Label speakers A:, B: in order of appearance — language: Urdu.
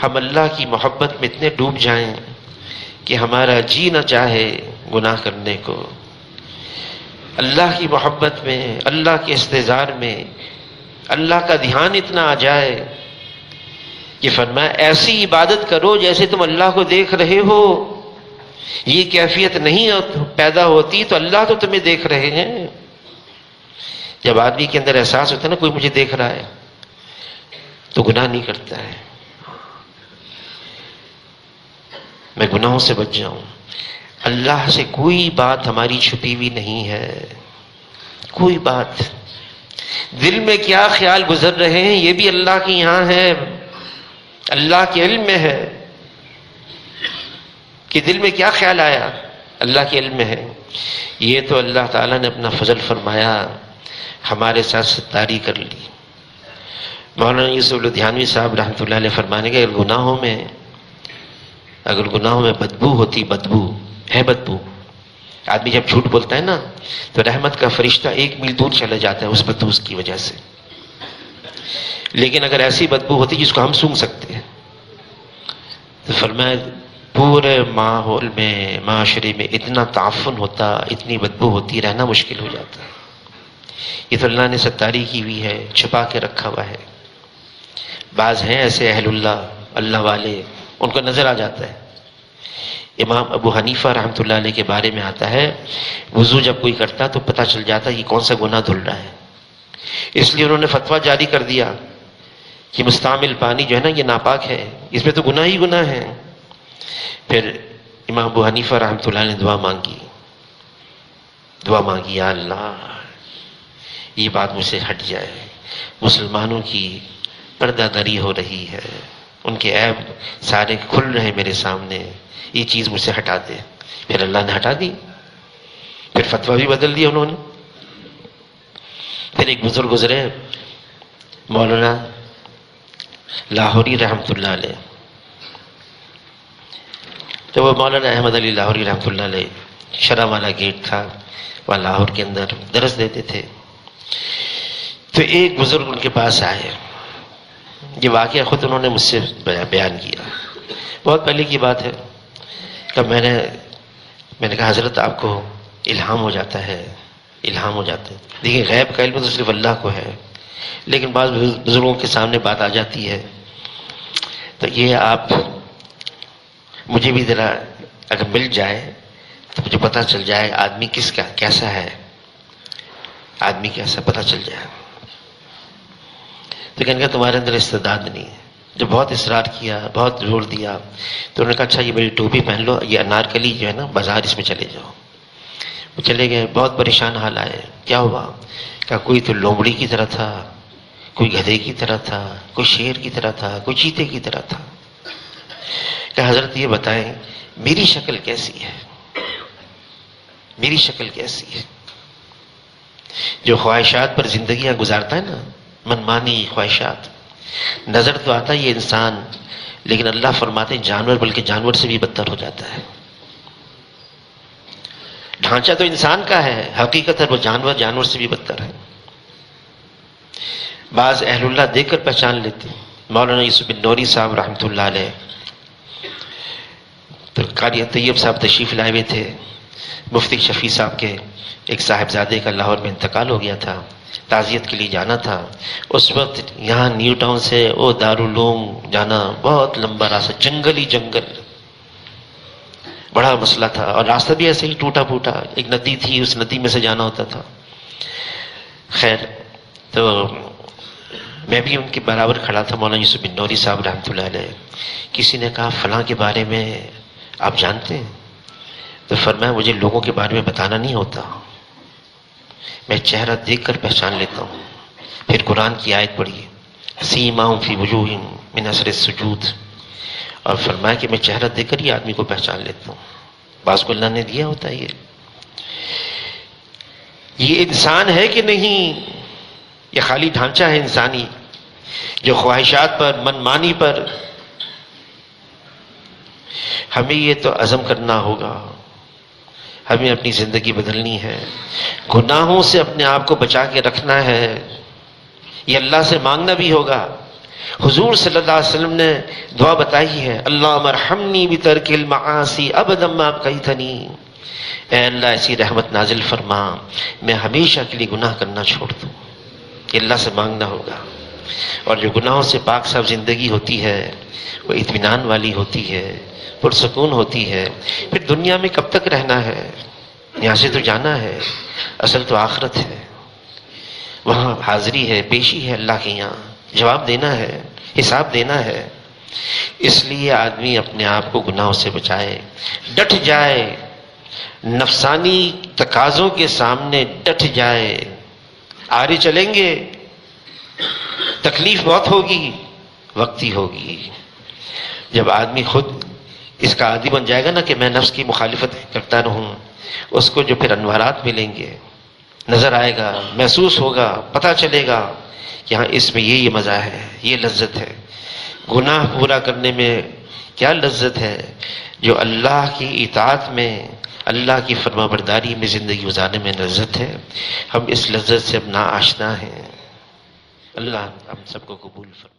A: ہم اللہ کی محبت میں اتنے ڈوب جائیں کہ ہمارا جی نہ چاہے گناہ کرنے کو، اللہ کی محبت میں، اللہ کے استحضار میں اللہ کا دھیان اتنا آ جائے کہ فرمایا ایسی عبادت کرو جیسے تم اللہ کو دیکھ رہے ہو۔ یہ کیفیت نہیں پیدا ہوتی تو اللہ تو تمہیں دیکھ رہے ہیں۔ جب آدمی کے اندر احساس ہوتا ہے نا کوئی مجھے دیکھ رہا ہے تو گناہ نہیں کرتا ہے۔ میں گناہوں سے بچ جاؤں۔ اللہ سے کوئی بات ہماری چھپی ہوئی نہیں ہے، کوئی بات۔ دل میں کیا خیال گزر رہے ہیں یہ بھی اللہ کے یہاں ہے، اللہ کے علم میں ہے کہ دل میں کیا خیال آیا، اللہ کے علم میں ہے۔ یہ تو اللہ تعالیٰ نے اپنا فضل فرمایا، ہمارے ساتھ ستاری کر لی۔ مولانا یوسف لدھیانوی صاحب رحمۃ اللہ علیہ فرمانے کے اگر گناہوں میں بدبو ہوتی، بدبو ہے، بدبو، آدمی جب جھوٹ بولتا ہے نا تو رحمت کا فرشتہ 1 میل دور چلا جاتا ہے اس بدبو کی وجہ سے، لیکن اگر ایسی بدبو ہوتی جس کو ہم سونگھ سکتے ہیں تو فرمایا پورے ماحول میں، معاشرے میں اتنا تعفن ہوتا، اتنی بدبو ہوتی، رہنا مشکل ہو جاتا۔ یہ تو اللہ نے ستاری کی ہوئی ہے، چھپا کے رکھا ہوا ہے۔ بعض ہیں ایسے اہل اللہ، اللہ والے، ان کو نظر آ جاتا ہے۔ امام ابو حنیفہ رحمۃ اللہ علیہ کے بارے میں آتا ہے وضو جب کوئی کرتا تو پتہ چل جاتا یہ کون سا گناہ دھل رہا ہے، اس لیے انہوں نے فتویٰ جاری کر دیا کہ مستعمل پانی جو ہے نا یہ ناپاک ہے، اس میں تو گناہ ہی گناہ ہے۔ پھر امام ابو حنیفہ رحمۃ اللہ نے دعا مانگی، یا اللہ یہ بات مجھ سے ہٹ جائے، مسلمانوں کی پردہ دری ہو رہی ہے، ان کے عیب سارے کھل رہے میرے سامنے، یہ چیز مجھ سے ہٹا دے۔ پھر اللہ نے ہٹا دی، پھر فتویٰ بھی بدل دیا انہوں نے۔ پھر ایک بزرگ گزرے مولانا لاہوری رحمۃ اللہ علیہ، تو وہ مولانا احمد علی لاہوری رحمۃ اللہ علیہ شرح والا گیٹ تھا وہاں لاہور کے اندر درس دیتے تھے۔ تو ایک بزرگ ان کے پاس آئے، یہ واقعہ خود انہوں نے مجھ سے بیان کیا، بہت پہلے کی بات ہے۔ تب میں نے کہا حضرت آپ کو الہام ہو جاتا ہے، الہام ہو جاتا ہے۔ دیکھیں غیب کا علم تو صرف اللہ کو ہے، لیکن بعض بزرگوں کے سامنے بات آ جاتی ہے تو یہ آپ مجھے بھی ذرا اگر مل جائے تو مجھے پتہ چل جائے آدمی کس کا کیسا ہے، آدمی کیسا پتہ چل جائے۔ تو کہنے کا تمہارے اندر استعداد نہیں ہے۔ جب بہت اصرار کیا، بہت زور دیا تو انہوں نے کہا اچھا یہ میری ٹوپی پہن لو، یہ انارکلی جو ہے نا بازار اس میں چلے جاؤ۔ وہ چلے گئے، بہت پریشان حال آئے، کیا ہوا؟ کہا کوئی تو لومڑی کی طرح تھا، کوئی گدھے کی طرح تھا، کوئی شیر کی طرح تھا، کوئی چیتے کی طرح تھا۔ کہ حضرت یہ بتائیں میری شکل کیسی ہے، میری شکل کیسی ہے؟ جو خواہشات پر زندگیاں گزارتا ہے نا، منمانی خواہشات، نظر تو آتا ہے یہ انسان، لیکن اللہ فرماتے ہیں جانور بلکہ جانور سے بھی بدتر ہو جاتا ہے۔ ڈھانچہ تو انسان کا ہے، حقیقت ہے وہ جانور سے بھی بدتر ہے۔ بعض اہل اللہ دیکھ کر پہچان لیتے ہیں۔ مولانا یوسف بن نوری صاحب رحمۃ اللہ علیہ، تو قاری طیب صاحب تشریف لائے ہوئے تھے، مفتی شفیع صاحب کے ایک صاحبزادے کا لاہور میں انتقال ہو گیا تھا، تعزیت کے لیے جانا تھا۔ اس وقت یہاں نیو ٹاؤن سے وہ دارالعلوم جانا بہت لمبا راستہ، جنگل ہی جنگل، بڑا مسئلہ تھا، اور راستہ بھی ایسے ہی ٹوٹا پھوٹا، ایک ندی تھی اس ندی میں سے جانا ہوتا تھا۔ خیر تو میں بھی ان کے برابر کھڑا تھا، مولانا یوسف بن نوری صاحب رحمۃ اللہ علیہ۔ کسی نے کہا فلاں کے بارے میں آپ جانتے ہیں؟ تو فرمایا مجھے لوگوں کے بارے میں بتانا نہیں ہوتا، میں چہرہ دیکھ کر پہچان لیتا ہوں۔ پھر قرآن کی آیت پڑھی، سیماہم فی وجوہہم من اثر السجود، اور فرمایا کہ میں چہرہ دیکھ کر ہی آدمی کو پہچان لیتا ہوں۔ بعض کو اللہ نے دیا ہوتا ہے یہ انسان ہے کہ نہیں، یہ خالی ڈھانچہ ہے انسانی جو خواہشات پر، منمانی پر۔ ہمیں یہ تو عزم کرنا ہوگا، ہمیں اپنی زندگی بدلنی ہے، گناہوں سے اپنے آپ کو بچا کے رکھنا ہے، یہ اللہ سے مانگنا بھی ہوگا حضور صلی اللہ علیہ وسلم نے دعا بتائی ہے، اللہم ارحمنی بترک المعاصی ابدا ما ابقیتنی، اے اللہ ایسی رحمت نازل فرما میں ہمیشہ کے لیے گناہ کرنا چھوڑ دوں. یہ اللہ سے مانگنا ہوگا. اور جو گناہوں سے پاک صاف زندگی ہوتی ہے وہ اطمینان والی ہوتی ہے، پرسکون ہوتی ہے. پھر دنیا میں کب تک رہنا ہے؟ یہاں سے تو جانا ہے، اصل تو آخرت ہے. وہاں حاضری ہے، پیشی ہے اللہ کے یہاں، جواب دینا ہے، حساب دینا ہے. اس لیے آدمی اپنے آپ کو گناہوں سے بچائے، ڈٹ جائے، نفسانی تقاضوں کے سامنے ڈٹ جائے. آرے چلیں گے، تکلیف بہت ہوگی، وقتی ہوگی. جب آدمی خود اس کا عادی بن جائے گا نا کہ میں نفس کی مخالفت کرتا رہوں، اس کو جو پھر انوارات ملیں گے، نظر آئے گا، محسوس ہوگا، پتہ چلے گا کہ ہاں اس میں یہ مزہ ہے، یہ لذت ہے. گناہ پورا کرنے میں کیا لذت ہے؟ جو اللہ کی اطاعت میں، اللہ کی فرما برداری میں زندگی گزارنے میں لذت ہے. ہم اس لذت سے اب نا آشنا ہیں. اللہ ہم سب کو قبول فرمائے.